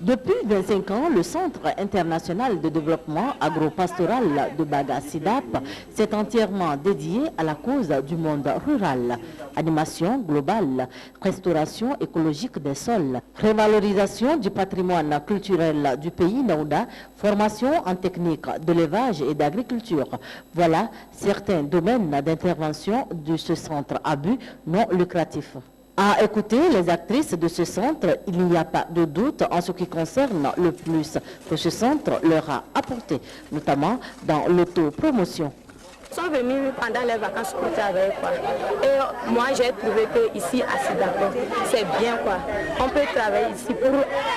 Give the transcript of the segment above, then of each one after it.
Depuis 25 ans, le Centre international de développement agro-pastoral de Baga SIDAP s'est entièrement dédié à la cause du monde rural. Animation globale, restauration écologique des sols, révalorisation du patrimoine culturel du pays Naouda, formation en technique de l'élevage et d'agriculture. Voilà certains domaines d'intervention de ce centre à but non lucratif. À écouter les actrices de ce centre, il n'y a pas de doute en ce qui concerne le plus que ce centre leur a apporté, notamment dans l'autopromotion. Ils sont venus pendant les vacances pour travailler quoi. Et moi j'ai trouvé que ici à SIDAP, c'est bien quoi. On peut travailler ici pour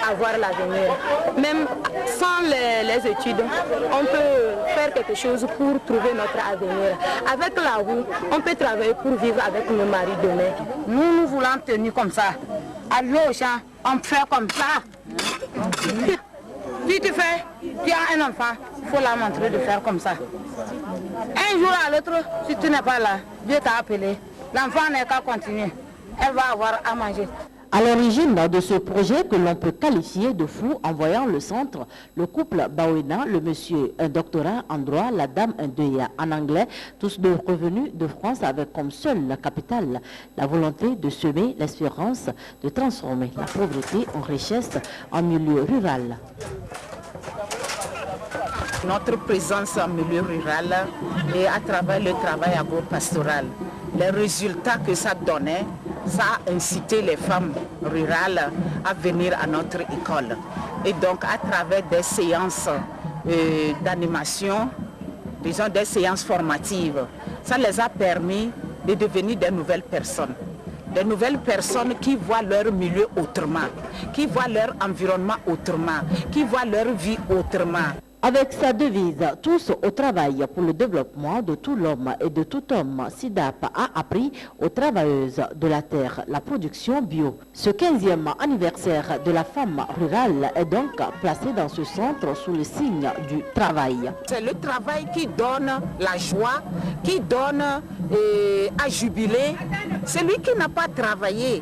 avoir l'avenir. Même sans les études, on peut faire quelque chose pour trouver notre avenir. Avec la roue, on peut travailler pour vivre avec nos maris demain. Nous voulons tenir comme ça. Aller au champ, on fait comme ça. Si tu fais, tu as un enfant, il faut la montrer de faire comme ça. Un jour à l'autre, si tu n'es pas là, Dieu t'a appelé. L'enfant n'est qu'à continuer. Elle va avoir à manger. À l'origine de ce projet que l'on peut qualifier de fou en voyant le centre, le couple Bawena, le monsieur un doctorat en droit, la dame un DEA en anglais, tous deux revenus de France avec comme seule capitale la volonté de semer l'espérance de transformer la pauvreté en richesse en milieu rural. Notre présence en milieu rural et à travers le travail agro-pastoral, les résultats que ça donnait, ça a incité les femmes rurales à venir à notre école. Et donc à travers des séances d'animation, disons des séances formatives, ça les a permis de devenir des nouvelles personnes. Des nouvelles personnes qui voient leur milieu autrement, qui voient leur environnement autrement, qui voient leur vie autrement. Avec sa devise « Tous au travail pour le développement de tout l'homme et de tout homme », SIDAP a appris aux travailleuses de la terre la production bio. Ce 15e anniversaire de la femme rurale est donc placé dans ce centre sous le signe du travail. C'est le travail qui donne la joie, qui donne à jubiler. Celui qui n'a pas travaillé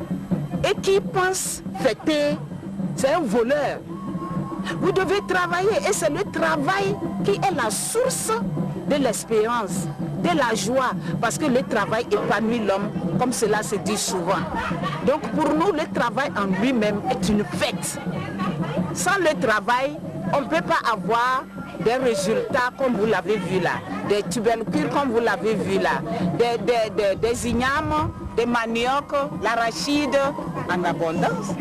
et qui pense fêter, c'est un voleur. Vous devez travailler et c'est le travail qui est la source de l'espérance, de la joie, parce que le travail épanouit l'homme, comme cela se dit souvent. Donc pour nous, le travail en lui-même est une fête. Sans le travail, on ne peut pas avoir des résultats comme vous l'avez vu là, des tubercules comme vous l'avez vu là, des ignames, des maniocs, l'arachide en abondance.